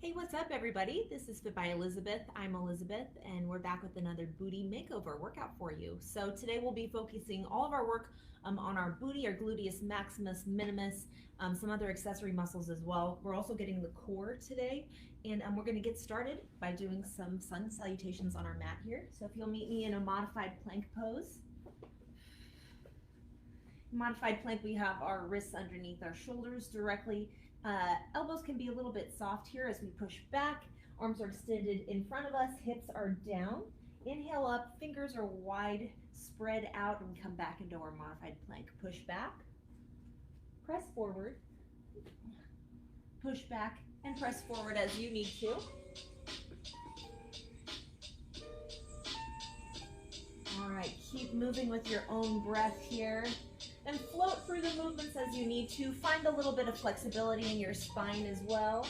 Hey, what's up everybody? This is Fit by Elizabeth. I'm Elizabeth and we're back with another booty makeover workout for you. So today we'll be focusing all of our work on our booty, our gluteus maximus, minimus, some other accessory muscles as well. We're also getting the core today, and we're going to get started by doing some sun salutations on our mat here. So if you'll meet me in a modified plank pose. Modified plank, we have our wrists underneath our shoulders directly. Elbows can be a little bit soft here as we push back. Arms are extended in front of us, hips are down. Inhale up, fingers are wide, spread out, and come back into our modified plank. Push back, press forward, push back, and press forward as you need to. All right, keep moving with your own breath here. And float through the movements as you need to. Find a little bit of flexibility in your spine as well,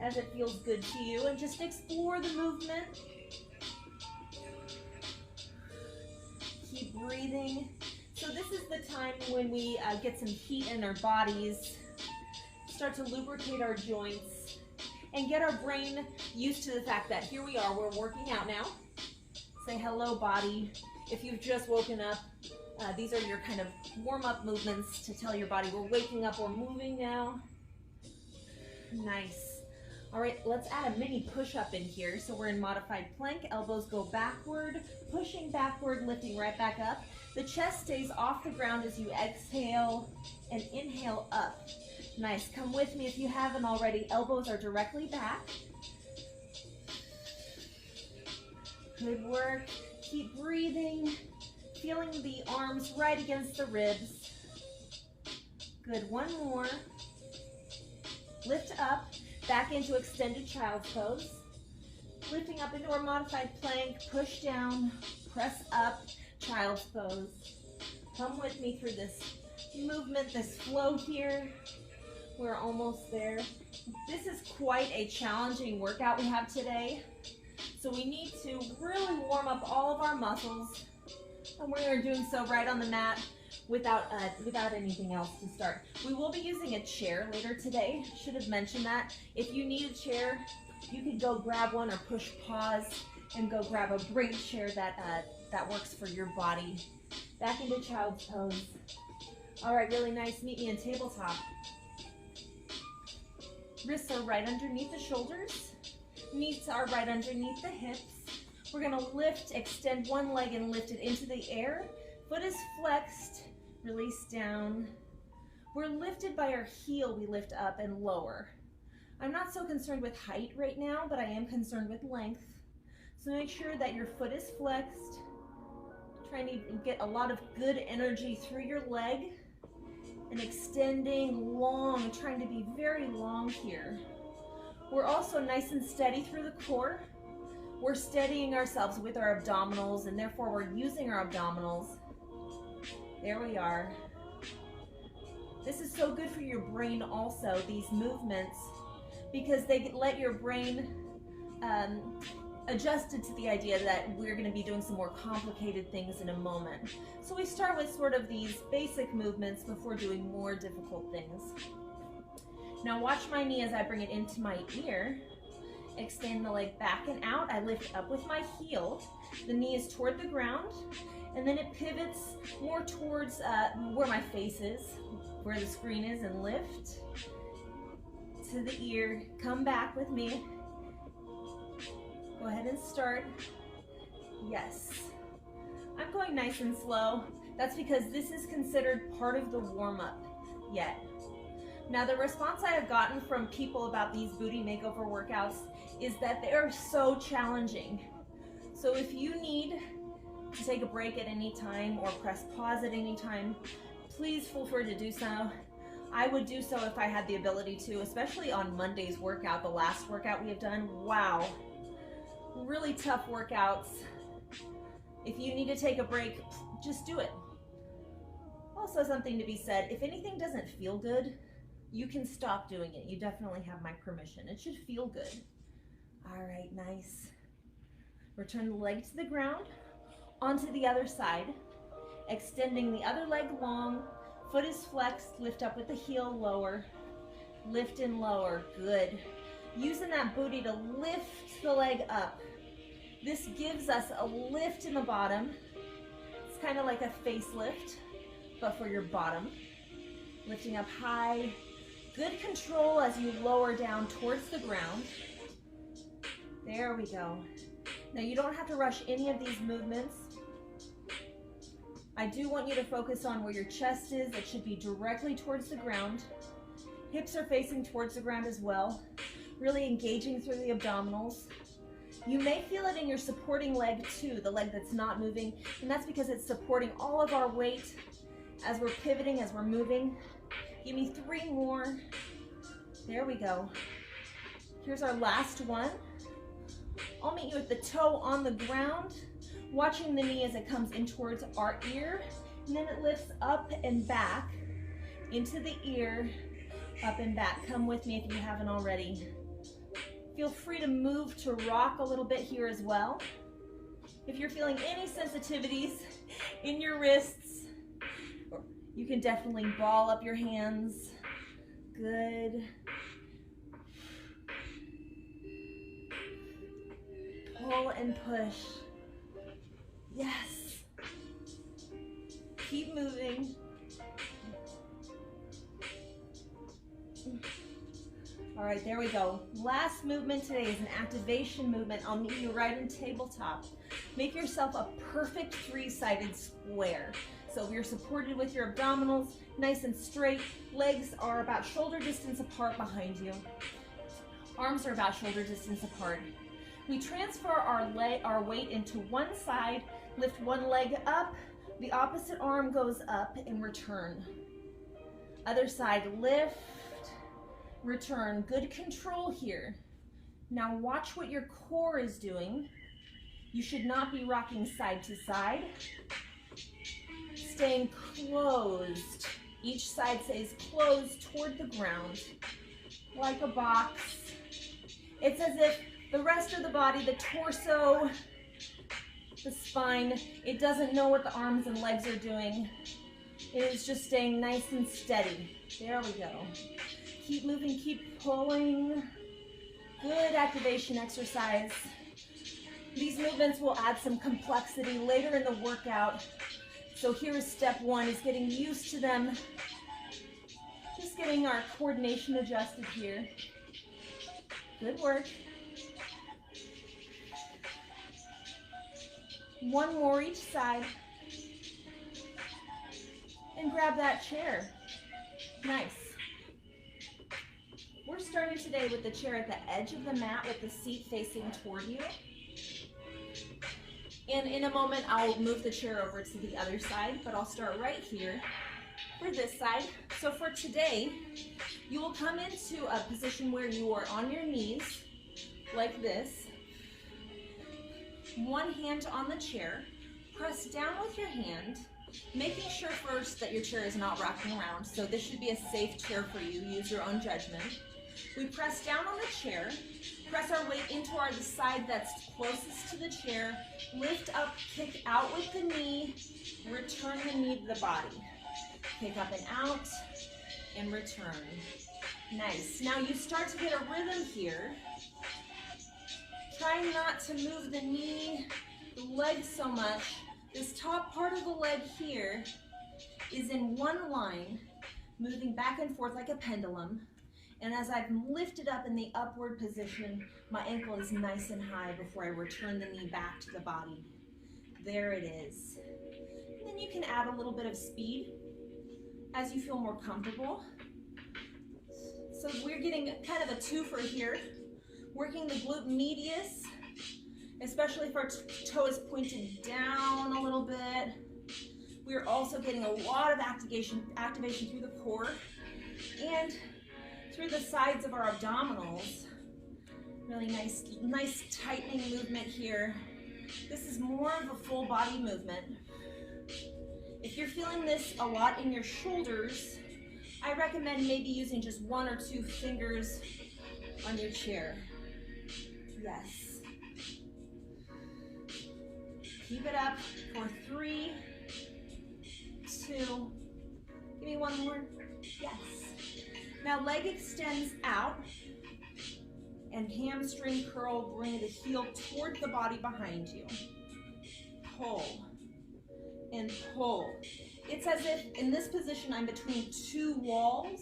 as it feels good to you. And just explore the movement. Keep breathing. So this is the time when we get some heat in our bodies, start to lubricate our joints, and get our brain used to the fact that here we are, we're working out now. Say hello, body. If you've just woken up, these are your kind of warm-up movements to tell your body we're waking up, we're moving now. Nice. All right, let's add a mini push-up in here. So we're in modified plank, elbows go backward, pushing backward, lifting right back up. The chest stays off the ground as you exhale and inhale up. Nice, come with me if you haven't already. Elbows are directly back. Good work, keep breathing. Feeling the arms right against the ribs. Good, one more. Lift up, back into extended child's pose. Lifting up into our modified plank, push down, press up, child's pose. Come with me through this movement, this flow here. We're almost there. This is quite a challenging workout we have today. So we need to really warm up all of our muscles. And we are doing so right on the mat without anything else to start. We will be using a chair later today. Should have mentioned that. If you need a chair, you could go grab one or push pause and go grab a great chair that works for your body. Back into child's pose. All right, really nice. Meet me in tabletop. Wrists are right underneath the shoulders. Knees are right underneath the hips. We're gonna lift, extend one leg and lift it into the air. Foot is flexed, release down. We're lifted by our heel, we lift up and lower. I'm not so concerned with height right now, but I am concerned with length. So make sure that your foot is flexed. Trying to get a lot of good energy through your leg and extending long, trying to be very long here. We're also nice and steady through the core. We're steadying ourselves with our abdominals, and therefore we're using our abdominals. There we are. This is so good for your brain also, these movements, because they let your brain adjusted to the idea that we're going to be doing some more complicated things in a moment. So we start with sort of these basic movements before doing more difficult things. Now watch my knee as I bring it into my ear. Extend the leg back and out. I lift up with my heel. The knee is toward the ground, and then it pivots more towards where my face is, where the screen is, and lift to the ear. Come back with me. Go ahead and start. Yes. I'm going nice and slow. That's because this is considered part of the warm-up yet. Now, the response I have gotten from people about these booty makeover workouts is that they are so challenging. So if you need to take a break at any time or press pause at any time, please feel free to do so. I would do so if I had the ability to, especially on Monday's workout, the last workout we have done. Wow, really tough workouts. If you need to take a break, just do it. Also, something to be said, if anything doesn't feel good, you can stop doing it. You definitely have my permission. It should feel good. All right, nice. Return the leg to the ground, onto the other side, extending the other leg long, foot is flexed, lift up with the heel, lower, lift and lower, good. using that booty to lift the leg up. This gives us a lift in the bottom. It's kind of like a facelift, but for your bottom. Lifting up high. Good control as you lower down towards the ground. There we go. Now you don't have to rush any of these movements. I do want you to focus on where your chest is. It should be directly towards the ground. Hips are facing towards the ground as well. Really engaging through the abdominals. You may feel it in your supporting leg too, the leg that's not moving, and that's because it's supporting all of our weight as we're pivoting, as we're moving. Give me 3 more. There we go. Here's our last one. I'll meet you at the toe on the ground, watching the knee as it comes in towards our ear, and then it lifts up and back into the ear, up and back. Come with me if you haven't already. Feel free to move to rock a little bit here as well. If you're feeling any sensitivities in your wrists, you can definitely ball up your hands. Good. Pull and push. Yes. Keep moving. All right, there we go. Last movement today is an activation movement. I'll meet you right in tabletop. Make yourself a perfect 3-sided square. So you're supported with your abdominals, nice and straight. Legs are about shoulder distance apart behind you. Arms are about shoulder distance apart. We transfer our weight into one side, lift one leg up, the opposite arm goes up and return. Other side, lift, return. Good control here. Now watch what your core is doing. You should not be rocking side to side. Staying closed. Each side stays closed toward the ground, like a box. It's as if the rest of the body, the torso, the spine, it doesn't know what the arms and legs are doing. It is just staying nice and steady. There we go. Keep moving, keep pulling. Good activation exercise. These movements will add some complexity later in the workout. So here is step 1, is getting used to them. Just getting our coordination adjusted here. Good work. One more each side. And grab that chair. Nice. We're starting today with the chair at the edge of the mat with the seat facing toward you. And in a moment, I'll move the chair over to the other side, but I'll start right here for this side. So for today, you will come into a position where you are on your knees, like this. One hand on the chair. Press down with your hand, making sure first that your chair is not rocking around. So this should be a safe chair for you. Use your own judgment. We press down on the chair, press our weight into the side that's closest to the chair, lift up, kick out with the knee, return the knee to the body. Kick up and out, and return. Nice. Now you start to get a rhythm here. Try not to move the knee, the leg so much. This top part of the leg here is in one line, moving back and forth like a pendulum. And as I've lifted up in the upward position, my ankle is nice and high before I return the knee back to the body. There it is. And then you can add a little bit of speed as you feel more comfortable. So we're getting kind of a twofer here, working the glute medius, especially if our toe is pointed down a little bit. We're also getting a lot of activation through the core and through the sides of our abdominals. Really nice tightening movement here. This is more of a full body movement. If you're feeling this a lot in your shoulders, I recommend maybe using just 1 or 2 fingers on your chair. Yes. Keep it up for 3, 2, give me 1 more. Yes. Now leg extends out and hamstring curl, bring the heel toward the body behind you. Pull and pull. It's as if in this position I'm between two walls,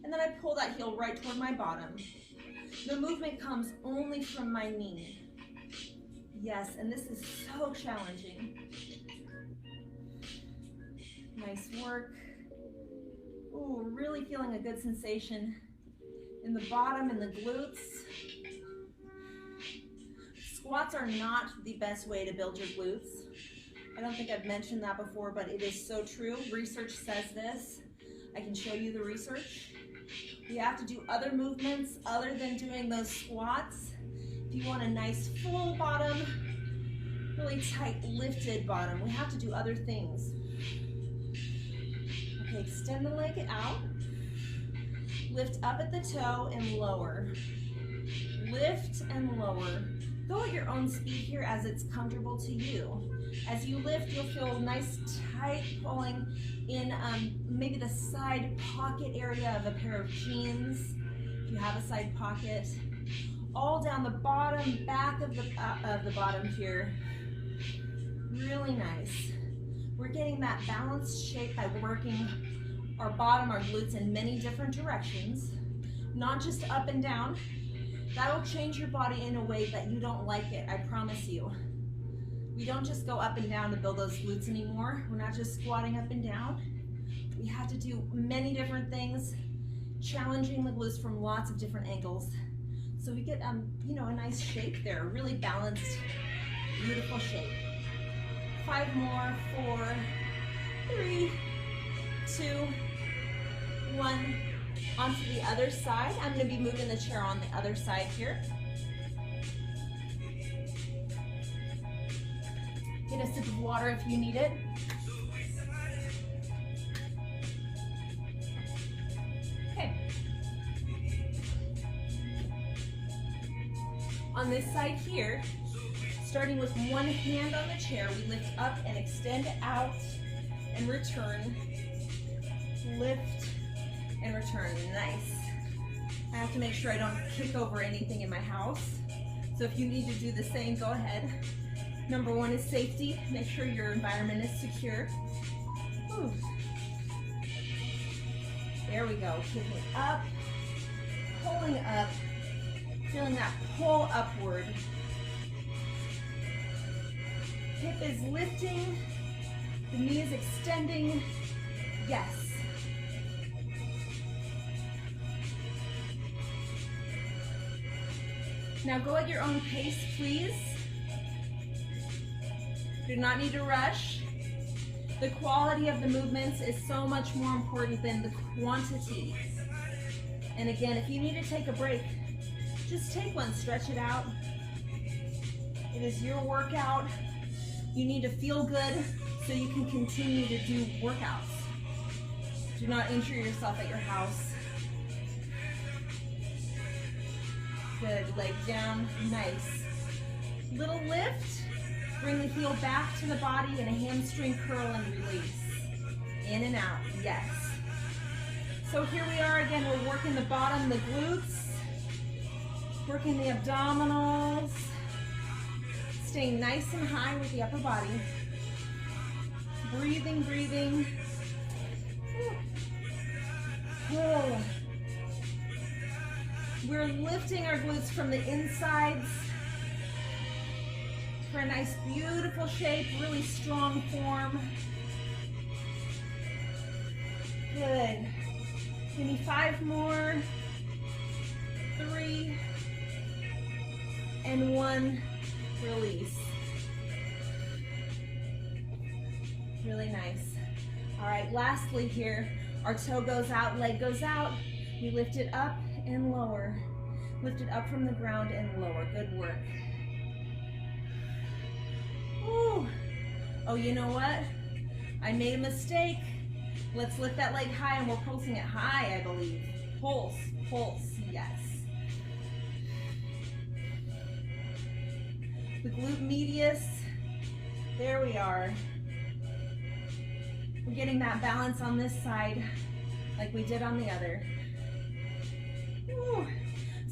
and then I pull that heel right toward my bottom. The movement comes only from my knee. Yes, and this is so challenging. Nice work. Ooh, really feeling a good sensation in the bottom and the glutes. Squats are not the best way to build your glutes. I don't think I've mentioned that before, but it is so true. Research says this. I can show you the research. We have to do other movements other than doing those squats. If you want a nice full bottom, really tight lifted bottom, we have to do other things. Okay, extend the leg out. Lift up at the toe and lower. Lift and lower. Go at your own speed here as it's comfortable to you. As you lift, you'll feel nice tight pulling in maybe the side pocket area of a pair of jeans, if you have a side pocket. All down the bottom, back of the bottom here. Really nice. We're getting that balanced shape by working our bottom, our glutes in many different directions, not just up and down. That'll change your body in a way that you don't like it, I promise you. We don't just go up and down to build those glutes anymore. We're not just squatting up and down. We have to do many different things, challenging the glutes from lots of different angles. So we get you know, a nice shape there, a really balanced, beautiful shape. 5 more, 4, 3, 2, 1. Onto the other side. I'm going to be moving the chair on the other side here. Get a sip of water if you need it. Okay. On this side here, starting with one hand on the chair, we lift up and extend out and return. Lift and return. Nice. I have to make sure I don't kick over anything in my house. So if you need to do the same, go ahead. Number 1 is safety. Make sure your environment is secure. Ooh. There we go. Kicking up, pulling up, feeling that pull upward. Hip is lifting, the knee is extending. Yes. Now go at your own pace, please. Do not need to rush. The quality of the movements is so much more important than the quantity. And again, if you need to take a break, just take one, stretch it out. It is your workout. You need to feel good so you can continue to do workouts. Do not injure yourself at your house. Good, leg down, nice. Little lift, bring the heel back to the body and a hamstring curl and release. In and out, yes. So here we are again, we're working the bottom, the glutes, working the abdominals, staying nice and high with the upper body. Breathing, breathing. Pull. We're lifting our glutes from the insides for a nice, beautiful shape, really strong form. Good. Give me 5 more. 3 and 1. Release. Really nice. All right, lastly here, our toe goes out, leg goes out. We lift it up and lower. Lift it up from the ground and lower. Good work. Ooh. Oh, you know what? I made a mistake. Let's lift that leg high, and we're pulsing it high, I believe. Pulse, pulse, yes. The glute medius, there we are. We're getting that balance on this side like we did on the other. Woo.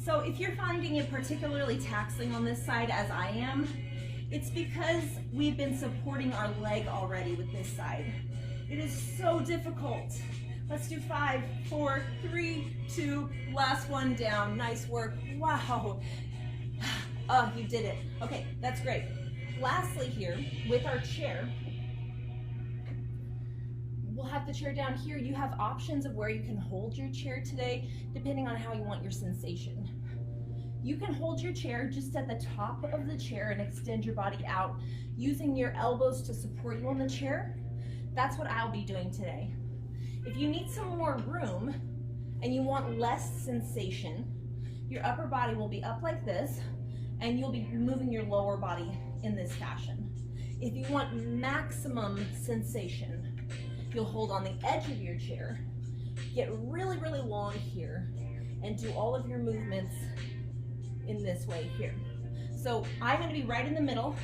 So if you're finding it particularly taxing on this side, as I am, it's because we've been supporting our leg already with this side. It is so difficult. Let's do 5, 4, 3, 2, last one down. Nice work. Wow. Oh, you did it. Okay, that's great. Lastly here, with our chair, we'll have the chair down here. You have options of where you can hold your chair today, depending on how you want your sensation. You can hold your chair just at the top of the chair and extend your body out, using your elbows to support you on the chair. That's what I'll be doing today. If you need some more room and you want less sensation, your upper body will be up like this, and you'll be moving your lower body in this fashion. If you want maximum sensation, you'll hold on the edge of your chair, get really, really long here, and do all of your movements in this way here. So I'm going to be right in the middle,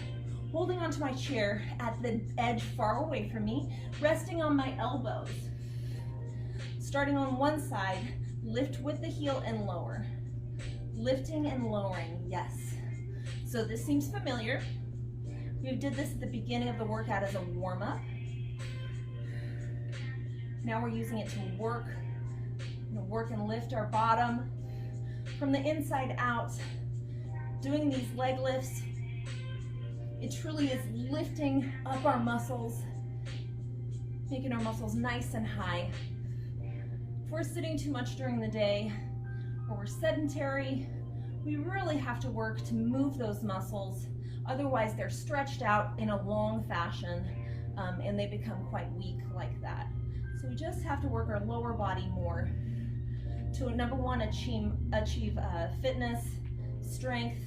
holding onto my chair at the edge far away from me, resting on my elbows. Starting on one side, lift with the heel and lower. Lifting and lowering, yes. So this seems familiar. We did this at the beginning of the workout as a warm-up. Now we're using it to work and lift our bottom from the inside out. Doing these leg lifts, it truly is lifting up our muscles, making our muscles nice and high. If we're sitting too much during the day, or we're sedentary, we really have to work to move those muscles. Otherwise, they're stretched out in a long fashion, and they become quite weak like that. So we just have to work our lower body more to, number one, achieve fitness, strength.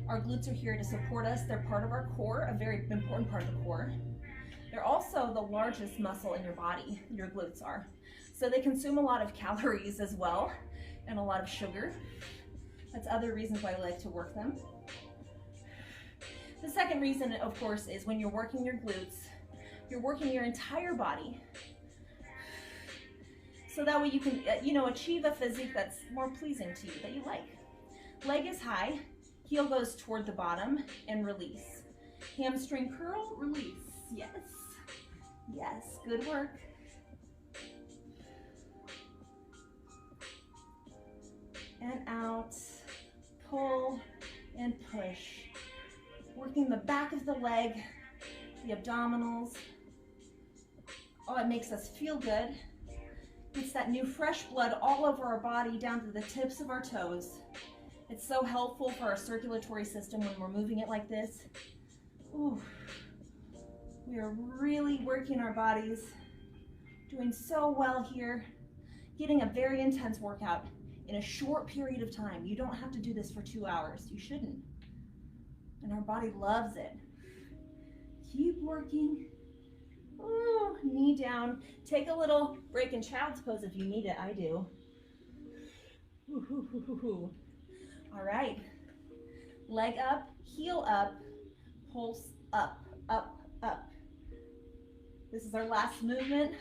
Our glutes are here to support us. They're part of our core, a very important part of the core. They're also the largest muscle in your body, your glutes are. So they consume a lot of calories as well, and a lot of sugar. That's other reasons why we like to work them. The second reason, of course, is when you're working your glutes, you're working your entire body. So that way you can, achieve a physique that's more pleasing to you, that you like. Leg is high, heel goes toward the bottom, and release. Hamstring curl, release. Yes. Yes, good work. And out, pull and push. Working the back of the leg, the abdominals. Oh, it makes us feel good. It's that new fresh blood all over our body down to the tips of our toes. It's so helpful for our circulatory system when we're moving it like this. Ooh. We are really working our bodies, doing so well here, getting a very intense workout in a short period of time. You don't have to do this for 2 hours. You shouldn't. And our body loves it. Keep working. Ooh, knee down. Take a little break in child's pose if you need it. I do. Ooh, ooh, ooh, ooh, ooh. All right. Leg up, heel up, pulse up, up, up. This is our last movement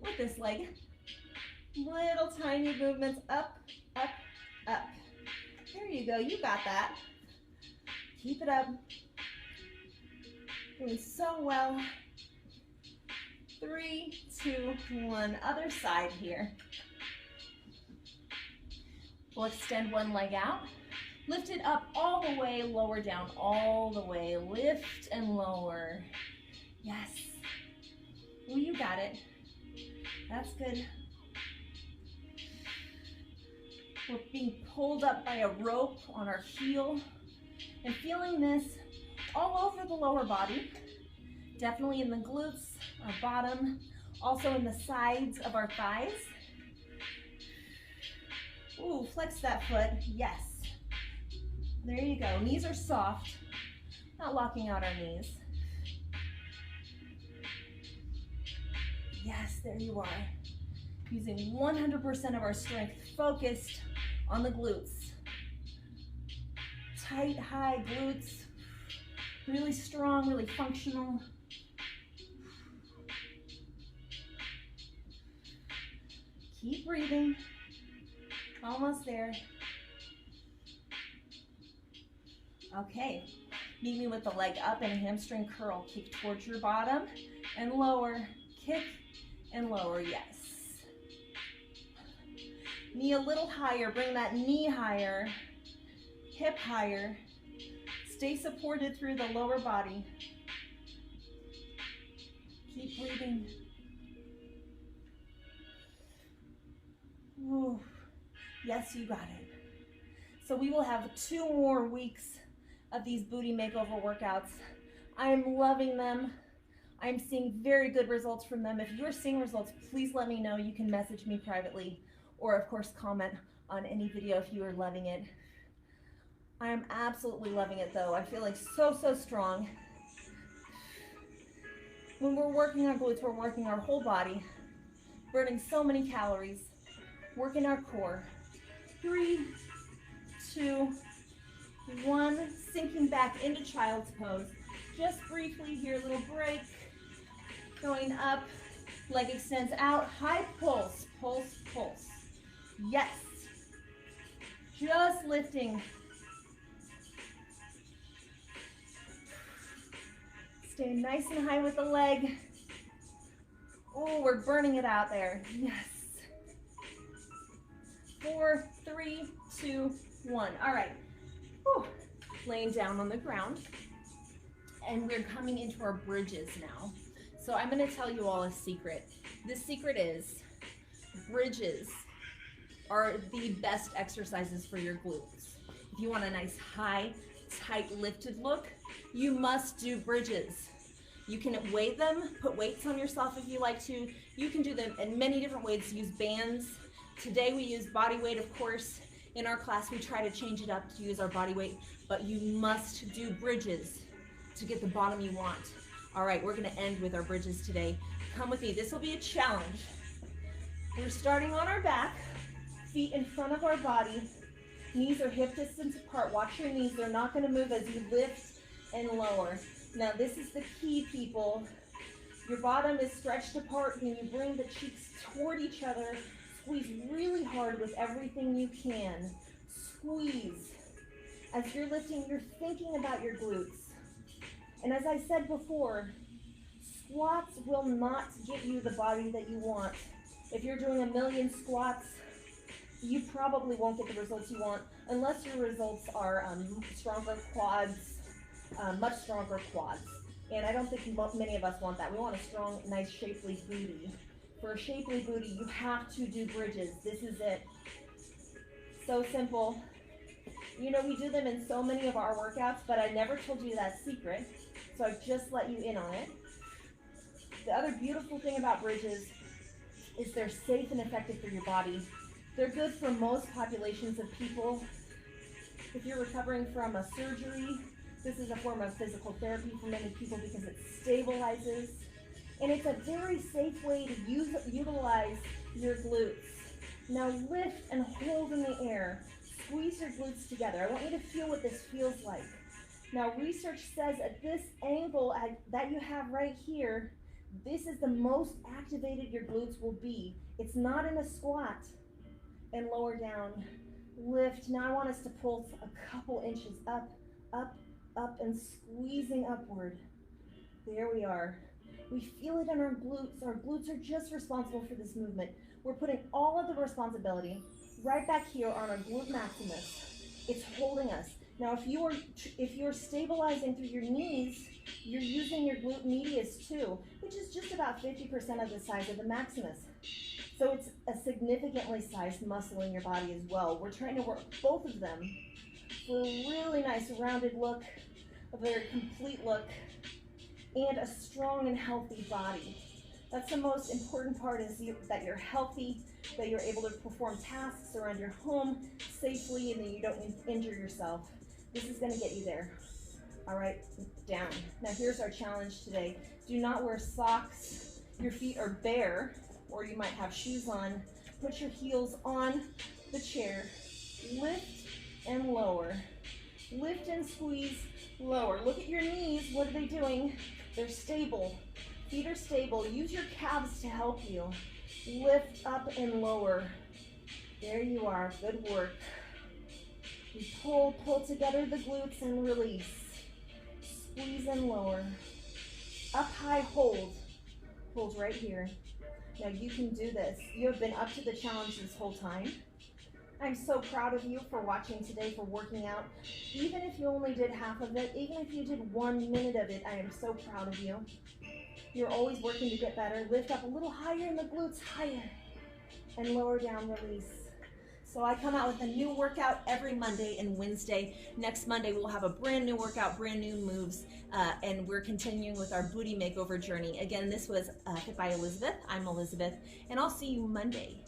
with this leg. Little tiny movements up, up, up. There you go, you got that. Keep it up. Doing so well. 3, 2, 1. Other side here. We'll extend one leg out. Lift it up all the way, lower down all the way. Lift and lower. Yes. Oh, you got it. That's good. We're being pulled up by a rope on our heel and feeling this all over the lower body. Definitely in the glutes, our bottom, also in the sides of our thighs. Ooh, flex that foot, yes. There you go, knees are soft, not locking out our knees. Yes, there you are. Using 100% of our strength focused on the glutes. Tight, high glutes, really strong, really functional. Keep breathing, almost there. Okay, meet me with the leg up and hamstring curl. Kick towards your bottom and lower. Kick and lower, yes. Knee a little higher, bring that knee higher, hip higher. Stay supported through the lower body. Keep breathing. Ooh. Yes, you got it. So we will have 2 more weeks of these booty makeover workouts. I am loving them. I'm seeing very good results from them. If you're seeing results, please let me know. You can message me privately or of course comment on any video if you are loving it. I am absolutely loving it though. I feel like so strong. When we're working our glutes, we're working our whole body, burning so many calories, working our core. 3, 2, 1, sinking back into child's pose. Just briefly here, little break. Going up, leg extends out, high pulse, pulse, pulse. Yes. Just lifting. Stay nice and high with the leg. Oh, we're burning it out there. Yes. 4, 3, 2, 1. All right. Whew. Laying down on the ground. And we're coming into our bridges now. So I'm going to tell you all a secret. The secret is bridges are the best exercises for your glutes. If you want a nice high, tight, lifted look, you must do bridges. You can weigh them, put weights on yourself if you like to. You can do them in many different ways. Use bands. Today we use body weight, of course. In our class we try to change it up to use our body weight, but you must do bridges to get the bottom you want. All right, we're gonna end with our bridges today. Come with me, this will be a challenge. We're starting on our back, feet in front of our body. Knees are hip distance apart. Watch your knees, they're not gonna move as you lift and lower. Now this is the key, people. Your bottom is stretched apart and you bring the cheeks toward each other. Squeeze really hard with everything you can. Squeeze. As you're lifting, you're thinking about your glutes. And as I said before, squats will not get you the body that you want. If you're doing 1,000,000 squats, you probably won't get the results you want unless your results are stronger quads, much stronger quads. And I don't think many of us want that. We want a strong, nice, shapely booty. For a shapely booty, you have to do bridges. This is it. So simple. You know, we do them in so many of our workouts, but I never told you that secret, so I just let you in on it. The other beautiful thing about bridges is they're safe and effective for your body. They're good for most populations of people. If you're recovering from a surgery, this is a form of physical therapy for many people because it stabilizes. And it's a very safe way to utilize your glutes. Now lift and hold in the air. Squeeze your glutes together. I want you to feel what this feels like. Now research says at this angle that you have right here, this is the most activated your glutes will be. It's not in a squat. And lower down. Lift. Now I want us to pulse a couple inches up, up, up, and squeezing upward. There we are. We feel it in our glutes. Our glutes are just responsible for this movement. We're putting all of the responsibility right back here on our glute maximus. It's holding us. Now, if you're stabilizing through your knees, you're using your glute medius too, which is just about 50% of the size of the maximus. So it's a significantly sized muscle in your body as well. We're trying to work both of them for a really nice rounded look, a very complete look, and a strong and healthy body. That's the most important part, is that you're healthy, that you're able to perform tasks around your home safely, and that you don't injure yourself. This is going to get you there. All right, down. Now here's our challenge today. Do not wear socks. Your feet are bare, or you might have shoes on. Put your heels on the chair. Lift and lower. Lift and squeeze, lower. Look at your knees. What are they doing? They're stable. Feet are stable. Use your calves to help you. Lift up and lower. There you are. Good work. We pull together the glutes and release. Squeeze and lower. Up high, hold. Hold right here. Now you can do this. You have been up to the challenge this whole time. I'm so proud of you for watching today, for working out. Even if you only did half of it, even if you did 1 minute of it, I am so proud of you. You're always working to get better. Lift up a little higher in the glutes, higher. And lower down, release. So I come out with a new workout every Monday and Wednesday. Next Monday, we'll have a brand new workout, brand new moves, and we're continuing with our booty makeover journey. Again, this was Fit by Elizabeth. I'm Elizabeth, and I'll see you Monday.